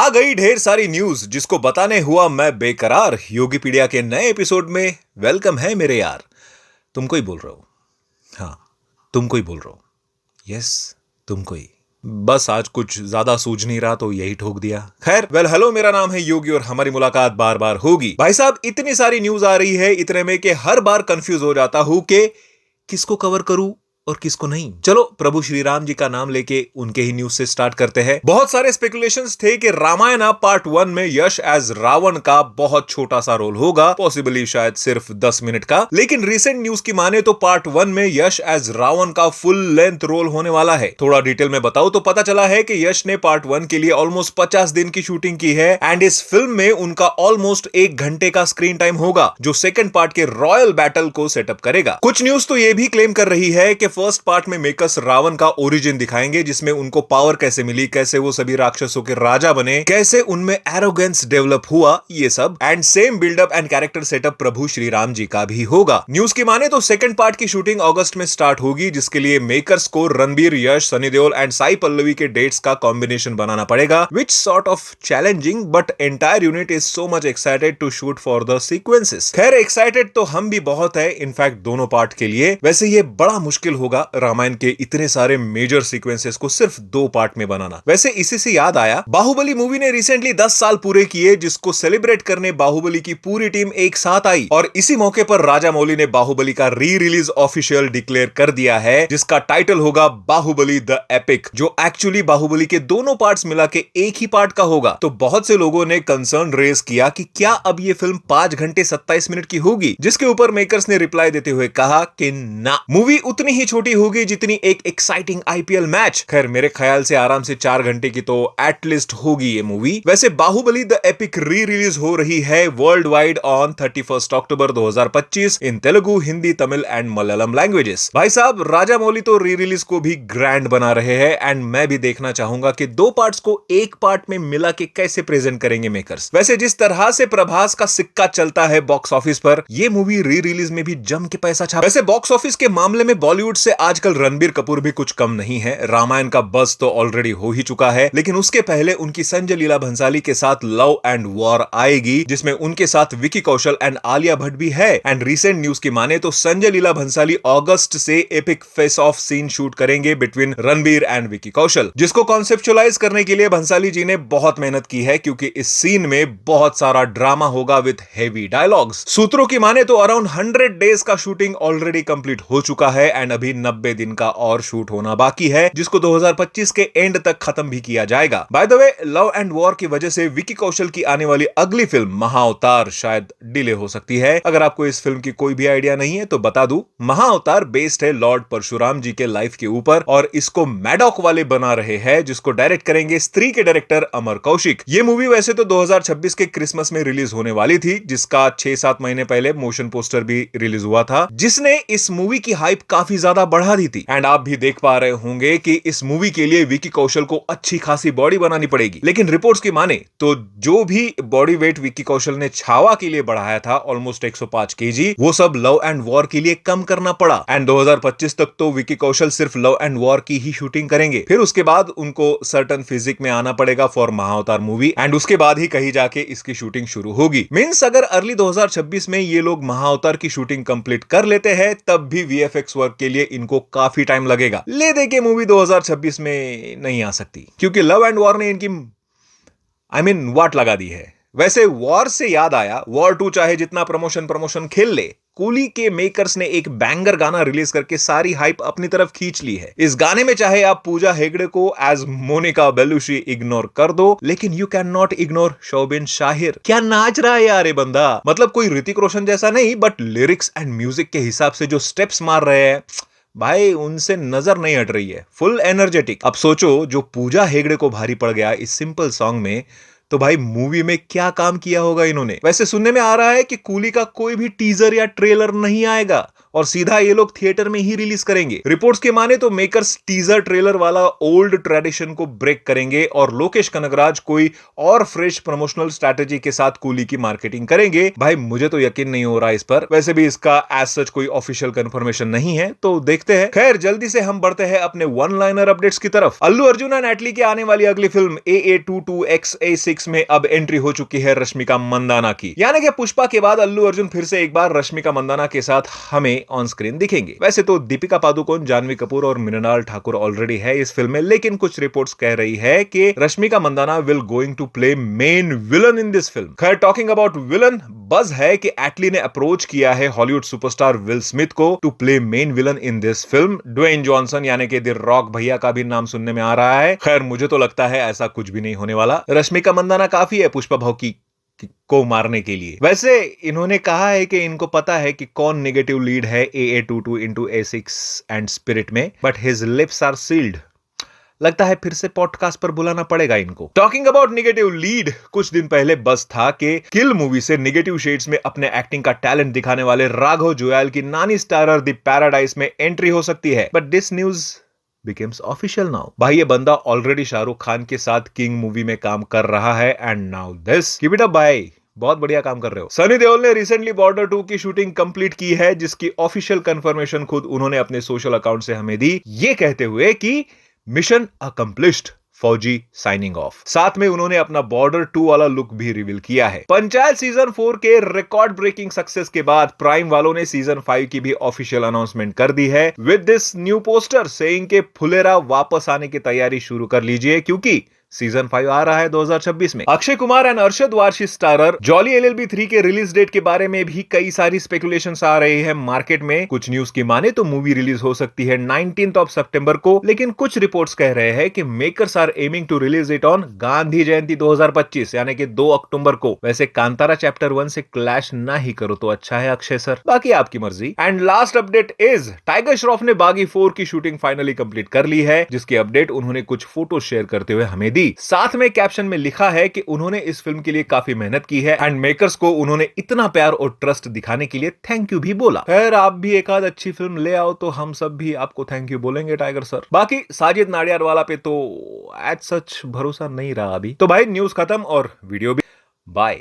गई ढेर सारी न्यूज जिसको बताने हुआ मैं बेकरार। योगीपीडिया के नए एपिसोड में वेलकम है मेरे यार। तुमको ही बोल रहा हूं। हाँ, तुमको ही बोल रहा हूं। यस, तुमको ही। बस आज कुछ ज्यादा सूझ नहीं रहा तो यही ठोक दिया। खैर, हेलो, मेरा नाम है योगी और हमारी मुलाकात बार बार होगी। भाई साहब, इतनी सारी न्यूज आ रही है इतने में कि हर बार कंफ्यूज हो जाता हूं कि किसको कवर करूं और किसको नहीं। चलो, प्रभु श्री राम जी का नाम लेके उनके ही न्यूज से स्टार्ट करते हैं। बहुत सारे स्पेकुलेशंस थे कि रामायण पार्ट 1 में यश एज रावण का बहुत छोटा सा रोल होगा, पॉसिबली शायद सिर्फ 10 मिनट का। लेकिन रिसेंट न्यूज की माने तो पार्ट 1 में यश एज रावण का फुल लेंथ रोल होने वाला है। थोड़ा डिटेल में बताऊं तो पता चला है कि यश ने पार्ट 1 के लिए ऑलमोस्ट 50 दिन की शूटिंग की है एंड इस फिल्म में उनका ऑलमोस्ट 1 घंटे का स्क्रीन टाइम होगा, जो सेकंड पार्ट के रॉयल बैटल को सेटअप करेगा। कुछ न्यूज तो यह भी क्लेम कर रही है कि फर्स्ट पार्ट में मेकर्स रावण का ओरिजिन दिखाएंगे, जिसमें उनको पावर कैसे मिली, कैसे वो सभी राक्षसों के राजा बने, कैसे उनमें एरोगेंस डेवलप हुआ, ये सब। And same buildup and character setup Prabhu Shri Ram ji का भी होगा। न्यूज की माने तो सेकंड पार्ट की शूटिंग अगस्त में स्टार्ट होगी, जिसके लिए मेकर्स को रणबीर, यश, सनी देओल एंड साई पल्लवी के डेट्स का कॉम्बिनेशन बनाना पड़ेगा, which sort of challenging, but entire unit is so much excited to shoot for the sequences. खैर, एक्साइटेड तो हम भी बहुत है, इनफैक्ट दोनों पार्ट के लिए। वैसे ये बड़ा मुश्किल होगा रामायण के इतने सारे मेजर सीक्वेंसेस को सिर्फ 2 पार्ट में बनाना। वैसे इसी से याद आया, बाहुबली मूवी ने रिसेंटली 10 साल पूरे किए, जिसको सेलिब्रेट करने बाहुबली की पूरी टीम एक साथ आई और इसी मौके पर राजा मौली ने बाहुबली का री रिलीज ऑफिशियल डिक्लेयर कर दिया है, जिसका टाइटल होगा बाहुबली द एपिक, जो एक्चुअली बाहुबली के दोनों पार्ट्स मिला के एक ही पार्ट का होगा। तो बहुत से लोगों ने कंसर्न रेज किया कि क्या अब ये फिल्म 5 घंटे 27 मिनट की होगी, जिसके ऊपर मेकर्स ने रिप्लाई देते हुए कहा कि ना, मूवी उतनी ही छोटी होगी जितनी एक एक्साइटिंग आईपीएल मैच। खैर, मेरे ख्याल से आराम से 4 घंटे की तो एटलीस्ट होगी ये मूवी। वैसे Baahubali the epic re release हो रही है worldwide on 31 October 2025 in Telugu, Hindi, Tamil and Malayalam languages. भाई साहब, राजा मौली तो री रिलीज को भी ग्रैंड बना रहे हैं एंड मैं भी देखना चाहूंगा कि 2 पार्ट्स को एक पार्ट में मिला के कैसे प्रेजेंट करेंगे मेकर्स। वैसे जिस तरह से प्रभास का सिक्का चलता है बॉक्स ऑफिस पर, ये मूवी री रिलीज में भी जम के पैसा छाप। वैसे बॉक्स ऑफिस के मामले में बॉलीवुड से आजकल रणबीर कपूर भी कुछ कम नहीं है। रामायण का बस तो ऑलरेडी हो ही चुका है, लेकिन उसके पहले उनकी संजय लीला भंसाली के साथ लव एंड वॉर आएगी, जिसमें उनके साथ विकी कौशल एंड आलिया भट्ट भी है। एंड रिसेंट न्यूज की माने तो संजय लीला भंसाली अगस्त से epic face off scene shoot करेंगे बिटवीन रणबीर एंड विकी कौशल, जिसको कॉन्सेप्चुअलाइज करने के लिए भंसाली जी ने बहुत मेहनत की है, क्योंकि इस सीन में बहुत सारा ड्रामा होगा विद हेवी डायलॉग्स। सूत्रों की माने तो अराउंड 100 डेज का शूटिंग ऑलरेडी कंप्लीट हो चुका है एंड अभी 90 दिन का और शूट होना बाकी है, जिसको 2025 के एंड तक खत्म भी किया जाएगा। By the way, love and war की वजह से विकी कौशल की आने वाली अगली फिल्म महाअवतार शायद डिले हो सकती है। अगर आपको इस फिल्म की कोई भी आइडिया नहीं है तो बता दूं, महाअवतार बेस्ड है लॉर्ड परशुराम जी के लाइफ के ऊपर और इसको मैडॉक वाले बना रहे हैं, जिसको डायरेक्ट करेंगे स्त्री के डायरेक्टर अमर कौशिक। ये मूवी वैसे तो 2026 के क्रिसमस में रिलीज होने वाली थी, जिसका 6-7 महीने पहले मोशन पोस्टर भी रिलीज हुआ था, जिसने इस मूवी की हाइप काफी ज्यादा बढ़ा दी थी। एंड आप भी देख पा रहे होंगे कि इस मूवी के लिए विकी कौशल को अच्छी खासी बॉडी बनानी पड़ेगी। लेकिन रिपोर्ट्स की माने तो जो भी बॉडी वेट विकी कौशल ने छावा के लिए बढ़ाया था, ऑलमोस्ट 105 केजी, वो सब लव एंड वॉर के लिए कम करना पड़ा। एंड 2025 तक तो विकी कौशल सिर्फ लव एंड वॉर की ही शूटिंग करेंगे, फिर उसके बाद उनको सर्टन फिजिक में आना पड़ेगा फॉर महाअवतार मूवी एंड उसके बाद ही कहीं जाके इसकी शूटिंग शुरू होगी। मींस अगर अर्ली 2026 में ये लोग महाअवतार की शूटिंग कंप्लीट कर लेते हैं, तब भी वीएफएक्स वर्क के लिए इनको काफी टाइम लगेगा। ले दे के मूवी 2026 में नहीं आ सकती, क्योंकि लव एंड वॉर ने इनकी वाट लगा दी है। वैसे वॉर से याद आया, वॉर 2 चाहे जितना प्रमोशन खेल ले, कूली के मेकर्स ने एक बैंगर गाना रिलीज करके सारी हाइप अपनी तरफ खींच ली है। इस गाने में चाहे आप पूजा हेगड़े को एज मोनिका बेलुशी इग्नोर कर दो, लेकिन you can not ignore Soubin Shahir. क्या नाच रहा है यार ये बंदा, मतलब कोई ऋतिक रोशन जैसा नहीं, बट लिरिक्स एंड म्यूजिक के हिसाब से जो स्टेप्स मार रहे हैं भाई, उनसे नजर नहीं हट रही है। Full energetic. अब सोचो, जो पूजा हेगड़े को भारी पड़ गया इस सिंपल सॉन्ग में, तो भाई मूवी में क्या काम किया होगा इन्होंने। वैसे सुनने में आ रहा है कि कूली का कोई भी टीजर या ट्रेलर नहीं आएगा, और सीधा ये लोग थिएटर में ही रिलीज करेंगे। रिपोर्ट्स के माने तो मेकर्स टीजर ट्रेलर वाला ओल्ड ट्रेडिशन को ब्रेक करेंगे और लोकेश कनगराज कोई और फ्रेश प्रमोशनल स्ट्रैटेजी के साथ कूली की मार्केटिंग करेंगे। भाई मुझे तो यकीन नहीं हो रहा इस पर, वैसे भी इसका एज सच कोई ऑफिशियल कंफर्मेशन नहीं है, तो देखते हैं। खैर जल्दी से हम बढ़ते हैं अपने वन लाइनर अपडेट्स की तरफ। अल्लू अर्जुन एंड एटली की आने वाली अगली फिल्म AA22XA6 में अब एंट्री हो चुकी है रश्मिका मंदाना की, यानी कि पुष्पा के बाद अल्लू अर्जुन फिर से एक बार रश्मिका मंदाना के साथ हमें ऑन स्क्रीन दिखेंगे। वैसे तो दीपिका पादुकोण, जानवी कपूर और मृणाल ठाकुर ऑलरेडी है इस फिल्म में, लेकिन कुछ रिपोर्ट्स कह रही है कि Rashmika Mandanna will going to play main villain in this film. खैर टॉकिंग अबाउट विलन, बज है कि एटली ने अप्रोच किया है हॉलीवुड सुपरस्टार विल स्मिथ को to play main villain in this film. Dwayne Johnson यानी कि द रॉक भैया का भी नाम सुनने में आ रहा है। खैर मुझे तो लगता है ऐसा कुछ भी नहीं होने वाला, रश्मिका मंदाना काफी है पुष्पा भाव को मारने के लिए। वैसे इन्होंने कहा है कि इनको पता है कि कौन नेगेटिव लीड है AA22x एंड स्पिरिट में, but his lips are sealed. लगता है फिर से पॉडकास्ट पर बुलाना पड़ेगा इनको। टॉकिंग अबाउट नेगेटिव लीड, कुछ दिन पहले बस था कि किल मूवी से नेगेटिव शेड्स में अपने एक्टिंग का टैलेंट दिखाने वाले राघव जुयाल की नानी स्टारर द पैराडाइज में एंट्री हो सकती है, but this news becomes official now। भाई ये बंदा ऑलरेडी शाहरुख खान के साथ किंग मूवी में काम कर रहा है and now this. Keep it up भाई, बहुत बढ़िया काम कर रहे हो। सनी देओल ने रिसेंटली बॉर्डर 2 की शूटिंग कंप्लीट की है, जिसकी ऑफिशियल कंफर्मेशन खुद उन्होंने अपने सोशल अकाउंट से हमें दी, ये कहते हुए कि मिशन अकम्प्लिश्ड, फौजी साइनिंग ऑफ। साथ में उन्होंने अपना बॉर्डर 2 वाला लुक भी रिवील किया है। पंचायत सीजन 4 के रिकॉर्ड ब्रेकिंग सक्सेस के बाद प्राइम वालों ने सीजन 5 की भी ऑफिशियल अनाउंसमेंट कर दी है with this new poster saying के फुलेरा वापस आने की तैयारी शुरू कर लीजिए, क्योंकि सीजन 5 आ रहा है 2026 में। Akshay Kumar and Arshad Warsi starrer jolly LLB 3 के रिलीज डेट के बारे में भी कई सारी स्पेकुलेशंस आ रही है मार्केट में। कुछ न्यूज की माने तो मूवी रिलीज हो सकती है 19th ऑफ सितंबर को, लेकिन कुछ रिपोर्ट्स कह रहे हैं कि makers are aiming to release it on Gandhi Jayanti 2025 यानी कि 2 अक्टूबर को। वैसे कांतारा चैप्टर 1 से क्लैश ना ही करो तो अच्छा है अक्षय सर, बाकी आपकी मर्जी। And last update is tiger Shroff ने बागी 4 की शूटिंग फाइनली कंप्लीट कर ली है, जिसकी अपडेट उन्होंने कुछ फोटो शेयर करते हुए हमें दी। साथ में कैप्शन में लिखा है कि उन्होंने इस फिल्म के लिए काफी मेहनत की है एंड मेकर्स को उन्होंने इतना प्यार और ट्रस्ट दिखाने के लिए थैंक यू भी बोला। खैर आप भी एक आध अच्छी फिल्म ले आओ तो हम सब भी आपको थैंक यू बोलेंगे टाइगर सर। बाकी साजिद नाडियाड वाला पे तो एज सच भरोसा नहीं रहा अभी। तो भाई न्यूज खत्म और वीडियो भी। बाय।